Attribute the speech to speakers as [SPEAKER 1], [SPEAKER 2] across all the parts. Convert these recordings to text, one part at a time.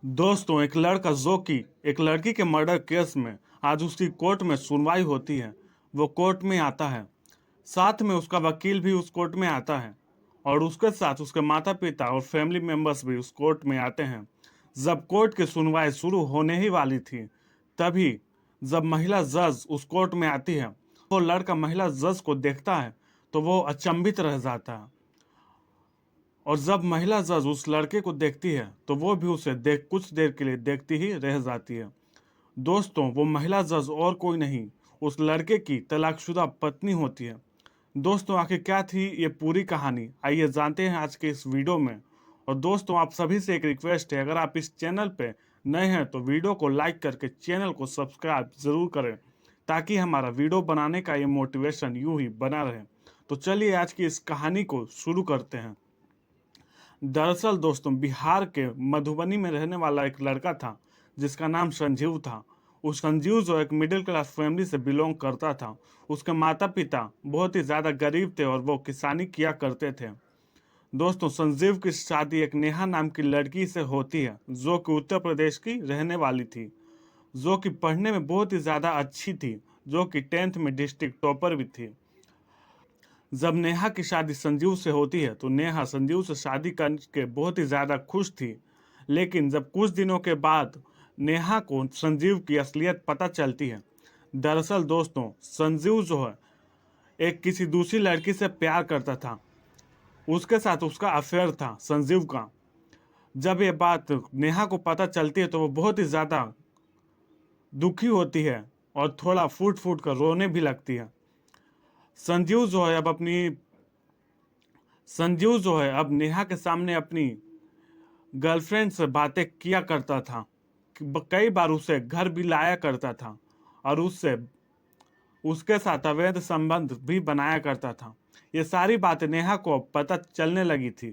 [SPEAKER 1] दोस्तों, एक लड़का जो कि एक लड़की के मर्डर केस में आज उसकी कोर्ट में सुनवाई होती है। वो कोर्ट में आता है, साथ में उसका वकील भी उस कोर्ट में आता है और उसके साथ उसके माता पिता और फैमिली मेंबर्स भी उस कोर्ट में आते हैं। जब कोर्ट की सुनवाई शुरू होने ही वाली थी, तभी जब महिला जज उस कोर्ट में आती है, वो लड़का महिला जज को देखता है तो वो अचंभित रह जाता है। और जब महिला जज उस लड़के को देखती है तो वो भी उसे देख कुछ देर के लिए देखती ही रह जाती है। दोस्तों, वो महिला जज और कोई नहीं, उस लड़के की तलाकशुदा पत्नी होती है। दोस्तों, आखिर क्या थी ये पूरी कहानी, आइए जानते हैं आज के इस वीडियो में। और दोस्तों, आप सभी से एक रिक्वेस्ट है, अगर आप इस चैनल पे नए हैं तो वीडियो को लाइक करके चैनल को सब्सक्राइब जरूर करें, ताकि हमारा वीडियो बनाने का ये मोटिवेशन यूं ही बना रहे। तो चलिए आज की इस कहानी को शुरू करते हैं। दरअसल दोस्तों, बिहार के मधुबनी में रहने वाला एक लड़का था जिसका नाम संजीव था। उस संजीव जो एक मिडिल क्लास फैमिली से बिलोंग करता था। उसके माता पिता बहुत ही ज़्यादा गरीब थे और वो किसानी किया करते थे। दोस्तों, संजीव की शादी एक नेहा नाम की लड़की से होती है जो कि उत्तर प्रदेश की रहने वाली थी, जो कि पढ़ने में बहुत ही ज़्यादा अच्छी थी, जो कि 10th में डिस्ट्रिक्ट टॉपर भी थी। जब नेहा की शादी संजीव से होती है तो नेहा संजीव से शादी करके बहुत ही ज़्यादा खुश थी। लेकिन जब कुछ दिनों के बाद नेहा को संजीव की असलियत पता चलती है। दरअसल दोस्तों, संजीव जो है एक किसी दूसरी लड़की से प्यार करता था। उसके साथ उसका अफेयर था संजीव का। जब ये बात नेहा को पता चलती है तो वो बहुत ही ज़्यादा दुखी होती है और थोड़ा फूट फूट कर रोने भी लगती है। संजीव जो है अब अपनी संजीव जो है अब नेहा के सामने अपनी गर्लफ्रेंड से बातें किया करता था। कई बार उसे घर भी लाया करता था और उससे उसके साथ अवैध संबंध भी बनाया करता था। ये सारी बातें नेहा को अब पता चलने लगी थी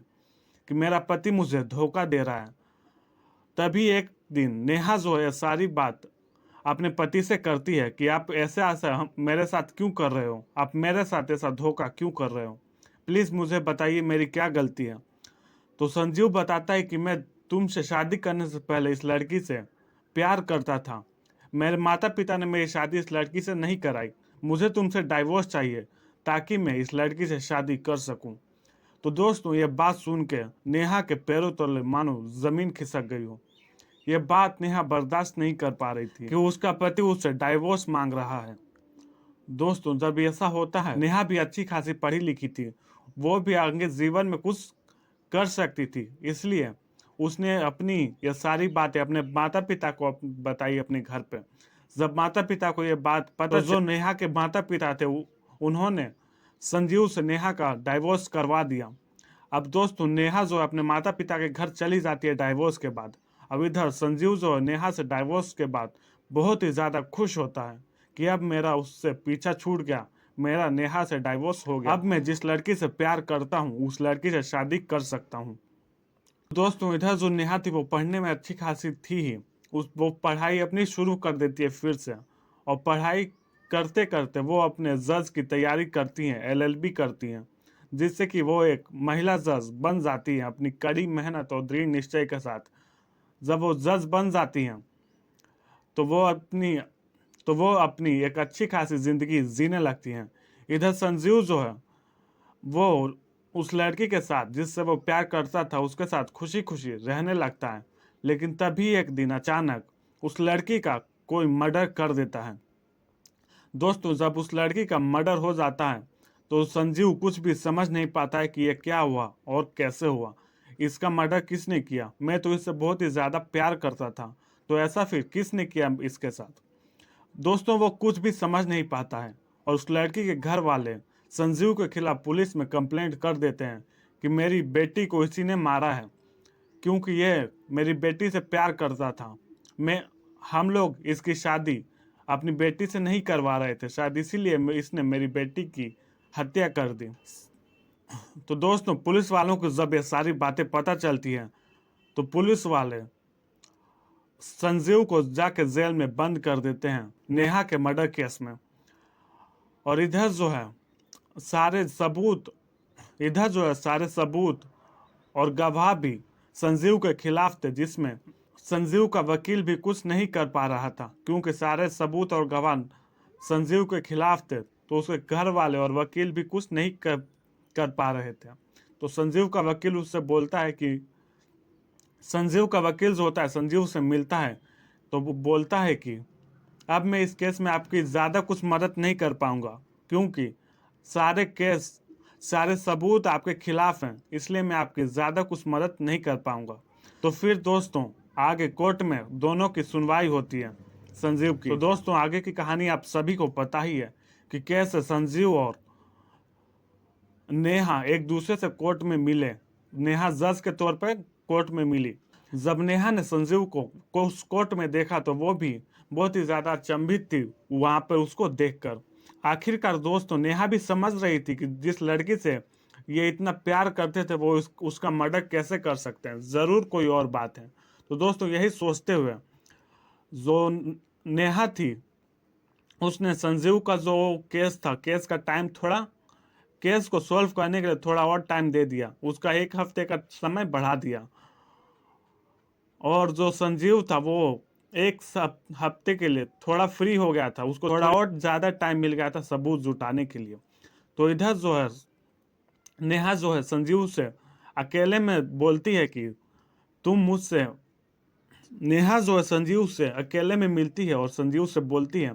[SPEAKER 1] कि मेरा पति मुझे धोखा दे रहा है। तभी एक दिन नेहा जो है सारी बात अपने पति से करती है कि आप ऐसा ऐसा मेरे साथ क्यों कर रहे हो, आप मेरे साथ ऐसा धोखा क्यों कर रहे हो, प्लीज़ मुझे बताइए मेरी क्या गलती है। तो संजीव बताता है कि मैं तुमसे शादी करने से पहले इस लड़की से प्यार करता था। मेरे माता पिता ने मेरी शादी इस लड़की से नहीं कराई। मुझे तुमसे डाइवोर्स चाहिए ताकि मैं इस लड़की से शादी कर सकूं। तो दोस्तों, ये बात सुन के नेहा के पैरों तले मानो जमीन खिसक गई हो। ये बात नेहा बर्दाश्त नहीं कर पा रही थी कि उसका पति उससे डाइवोर्स मांग रहा है। दोस्तों, जब ऐसा होता है, नेहा भी अच्छी खासी पढ़ी लिखी थी, वो भी आगे जीवन में कुछ कर सकती थी, इसलिए उसने अपनी ये सारी बातें अपने माता पिता को बताई अपने घर पे। जब माता पिता को ये बात पता जो नेहा के माता पिता थे उन्होंने संजीव से नेहा का डाइवोर्स करवा दिया। अब दोस्तों, नेहा जो अपने माता पिता के घर चली जाती है डाइवोर्स के बाद। अब इधर संजीव जो है नेहा से डाइवोर्स के बाद बहुत ही ज़्यादा खुश होता है कि अब मेरा उससे पीछा छूट गया, मेरा नेहा से डाइवोर्स हो गया, अब मैं जिस लड़की से प्यार करता हूँ उस लड़की से शादी कर सकता हूँ। दोस्तों, इधर जो नेहा थी वो पढ़ने में अच्छी खासी थी ही। वो पढ़ाई अपनी शुरू कर देती है फिर से, और पढ़ाई करते करते वो अपने जज की तैयारी करती हैं, एलएलबी करती हैं, जिससे कि वो एक महिला जज बन जाती हैं अपनी कड़ी मेहनत और दृढ़ निश्चय के साथ। जब वो जज बन जाती हैं तो वो अपनी एक अच्छी खासी जिंदगी जीने लगती हैं। इधर संजीव जो है वो उस लड़की के साथ जिससे वो प्यार करता था उसके साथ खुशी खुशी रहने लगता है। लेकिन तभी एक दिन अचानक उस लड़की का कोई मर्डर कर देता है। दोस्तों, जब उस लड़की का मर्डर हो जाता है तो संजीव कुछ भी समझ नहीं पाता है कि ये क्या हुआ और कैसे हुआ, इसका मर्डर किसने किया। मैं तो इससे बहुत ही ज़्यादा प्यार करता था, तो ऐसा फिर किसने किया इसके साथ। दोस्तों, वो कुछ भी समझ नहीं पाता है और उस लड़की के घर वाले संजीव के खिलाफ पुलिस में कंप्लेंट कर देते हैं कि मेरी बेटी को इसी ने मारा है, क्योंकि ये मेरी बेटी से प्यार करता था। हम लोग इसकी शादी अपनी बेटी से नहीं करवा रहे थे, शायद इसीलिए इसने मेरी बेटी की हत्या कर दी। तो दोस्तों, पुलिस वालों को जब ये सारी बातें पता चलती हैं तो पुलिस वाले संजीव को जाके जेल में बंद कर देते हैं नेहा के मर्डर केस में। और इधर जो है सारे सबूत और गवाह भी संजीव के खिलाफ थे, जिसमें संजीव का वकील भी कुछ नहीं कर पा रहा था, क्योंकि सारे सबूत और गवाह संजीव के खिलाफ थे। तो उसके घर वाले और वकील भी कुछ नहीं कर पा रहे थे। तो संजीव का वकील उससे बोलता है कि संजीव का वकील जो होता है, संजीव से मिलता है, तो वो बोलता है कि अब मैं इस केस में आपकी ज़्यादा कुछ मदद नहीं कर पाऊंगा, क्योंकि सारे सबूत आपके खिलाफ हैं, इसलिए मैं आपकी ज़्यादा कुछ मदद नहीं कर पाऊंगा। तो फिर दोस्तों आगे कोर्ट में दोनों की सुनवाई होती है, संजीव की। तो दोस्तों आगे की कहानी आप सभी को पता ही है कि कैसे संजीव और नेहा एक दूसरे से कोर्ट में मिले। नेहा जज के तौर पर कोर्ट में मिली। जब नेहा ने संजीव को उस कोर्ट में देखा तो वो भी बहुत ही ज्यादा अचंभित थी वहां पर उसको देखकर। आखिरकार दोस्तों नेहा भी समझ रही थी कि जिस लड़की से ये इतना प्यार करते थे वो उसका मर्डर कैसे कर सकते हैं, जरूर कोई और बात है। तो दोस्तों यही सोचते हुए जो नेहा थी उसने संजीव का जो केस था, केस का टाइम थोड़ा, केस को सॉल्व करने के लिए थोड़ा और टाइम दे दिया, उसका 1 हफ्ते का समय बढ़ा दिया। और जो संजीव था वो 1 हफ्ते के लिए थोड़ा फ्री हो गया था, उसको थोड़ा और ज्यादा टाइम मिल गया था सबूत जुटाने के लिए। तो इधर जो है नेहा जो है संजीव से अकेले में बोलती है कि तुम मुझसे, नेहा जो है संजीव से अकेले में मिलती है और संजीव से बोलती है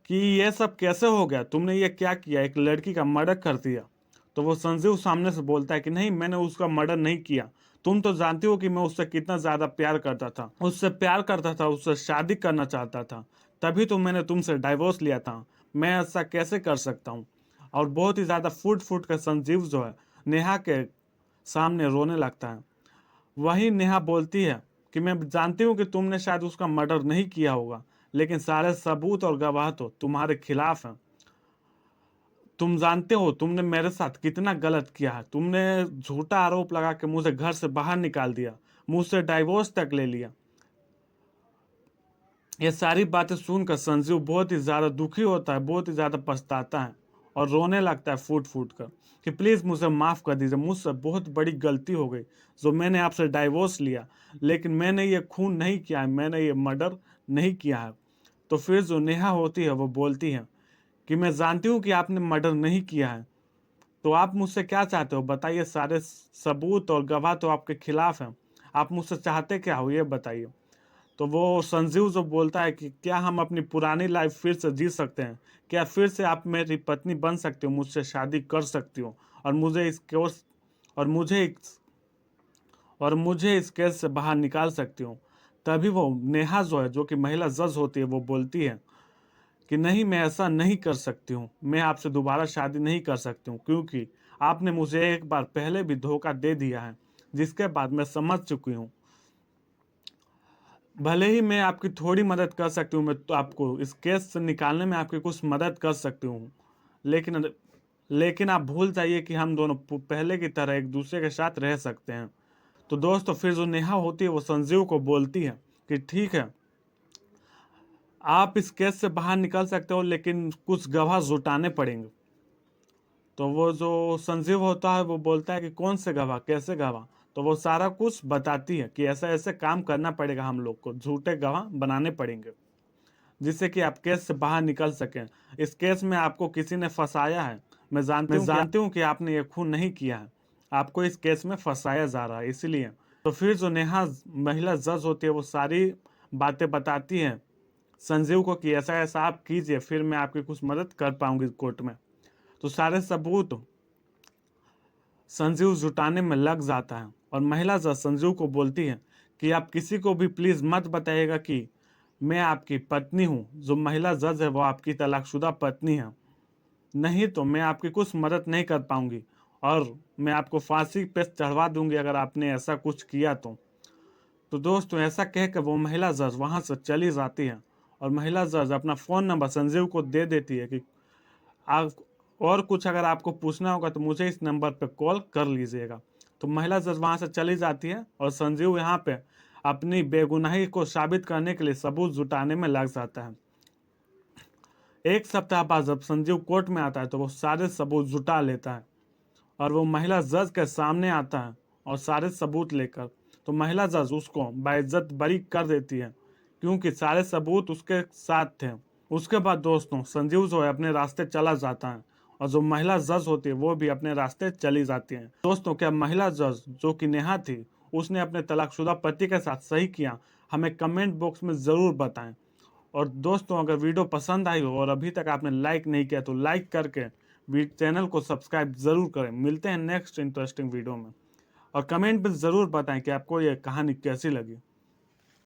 [SPEAKER 1] कि ये सब कैसे हो गया, तुमने ये क्या किया, एक लड़की का मर्डर कर दिया। तो वो संजीव सामने से बोलता है कि नहीं, मैंने उसका मर्डर नहीं किया, तुम तो जानती हो कि मैं उससे कितना ज्यादा प्यार करता था, उससे शादी करना चाहता था, तभी तो मैंने तुमसे डाइवोर्स लिया था, मैं ऐसा कैसे कर सकता हूँ। और बहुत ही ज्यादा फूट फूट कर संजीव जो है नेहा के सामने रोने लगता है। वही नेहा बोलती है कि मैं जानती हूँ कि तुमने शायद उसका मर्डर नहीं किया होगा, लेकिन सारे सबूत और गवाह तो तुम्हारे खिलाफ हैं। तुम जानते हो तुमने मेरे साथ कितना गलत किया है, तुमने झूठा आरोप लगा के मुझे घर से बाहर निकाल दिया, मुझसे डाइवोर्स तक ले लिया। ये सारी बातें सुनकर संजीव बहुत ही ज्यादा दुखी होता है, बहुत ही ज्यादा पछताता है और रोने लगता है फूट फूट कर कि प्लीज मुझे माफ कर दीजिए, मुझसे बहुत बड़ी गलती हो गई जो मैंने आपसे डाइवोर्स लिया, लेकिन मैंने ये खून नहीं किया है, मैंने ये मर्डर नहीं किया है। तो फिर जो नेहा होती है वो बोलती है कि मैं जानती हूँ कि आपने मर्डर नहीं किया है, तो आप मुझसे क्या चाहते हो बताइए, सारे सबूत और गवाह तो आपके खिलाफ हैं, आप मुझसे चाहते क्या हो ये बताइए। तो वो संजीव जो बोलता है कि क्या हम अपनी पुरानी लाइफ फिर से जी सकते हैं, क्या फिर से आप मेरी पत्नी बन सकती हो, मुझसे शादी कर सकती हो और मुझे इस केस और मुझे इस और मुझे इस केस से बाहर निकाल सकती हो। तभी वो नेहा जो है, जो कि महिला जज होती है, वो बोलती है कि नहीं, मैं ऐसा नहीं कर सकती हूँ, मैं आपसे दोबारा शादी नहीं कर सकती हूँ, क्योंकि आपने मुझे एक बार पहले भी धोखा दे दिया है, जिसके बाद मैं समझ चुकी हूँ। भले ही मैं आपकी थोड़ी मदद कर सकती हूँ, मैं तो आपको इस केस से निकालने में आपकी कुछ मदद कर सकती हूँ, लेकिन लेकिन आप भूल जाइए कि हम दोनों पहले की तरह एक दूसरे के साथ रह सकते हैं। तो दोस्तों फिर जो नेहा होती है वो संजीव को बोलती है कि ठीक है, आप इस केस से बाहर निकल सकते हो, लेकिन कुछ गवाह जुटाने पड़ेंगे। तो वो जो संजीव होता है वो बोलता है कि कौन से गवाह, कैसे गवाह। तो वो सारा कुछ बताती है कि ऐसा ऐसे काम करना पड़ेगा, हम लोग को झूठे गवाह बनाने पड़ेंगे जिससे कि आप केस से बाहर निकल सकें। इस केस में आपको किसी ने फंसाया है, मैं जानती हूँ कि आपने ये खून नहीं किया है, आपको इस केस में फंसाया जा रहा है इसलिए। तो फिर जो नेहा महिला जज होती है वो सारी बातें बताती है संजीव को कि ऐसा ऐसा आप कीजिए, फिर मैं आपकी कुछ मदद कर पाऊंगी कोर्ट में। तो सारे सबूत संजीव जुटाने में लग जाता है और महिला जज संजीव को बोलती है कि आप किसी को भी प्लीज मत बताइएगा कि मैं आपकी पत्नी हूँ। जो महिला जज है वो आपकी तलाकशुदा पत्नी है, नहीं तो मैं आपकी कुछ मदद नहीं कर पाऊंगी और मैं आपको फांसी पे चढ़वा दूंगी अगर आपने ऐसा कुछ किया तो दोस्तों ऐसा कहकर वो महिला जज वहां से चली जाती है और महिला जज अपना फोन नंबर संजीव को दे देती है कि आप और कुछ अगर आपको पूछना होगा तो मुझे इस नंबर पे कॉल कर लीजिएगा। तो महिला जज वहां से चली जाती है और संजीव यहाँ पे अपनी बेगुनाही को साबित करने के लिए सबूत जुटाने में लग जाता है। 1 सप्ताह बाद जब संजीव कोर्ट में आता है तो वो सारे सबूत जुटा लेता है और वो महिला जज के सामने आता है और सारे सबूत लेकर तो महिला जज उसको बाइज्जत बरी कर देती है, क्योंकि सारे सबूत उसके साथ थे। उसके बाद दोस्तों संजीव जो है अपने रास्ते चला जाता है, और जो महिला जज होती है वो भी अपने रास्ते चली जाती है। दोस्तों क्या महिला जज जो कि नेहा थी, उसने अपने तलाकशुदा पति के साथ सही किया? हमें कमेंट बॉक्स में ज़रूर बताएं। और दोस्तों अगर वीडियो पसंद आई हो और अभी तक आपने लाइक नहीं किया तो लाइक करके चैनल को सब्सक्राइब ज़रूर करें। मिलते हैं नेक्स्ट इंटरेस्टिंग वीडियो में, और कमेंट में ज़रूर बताएं कि आपको ये कहानी कैसी लगी।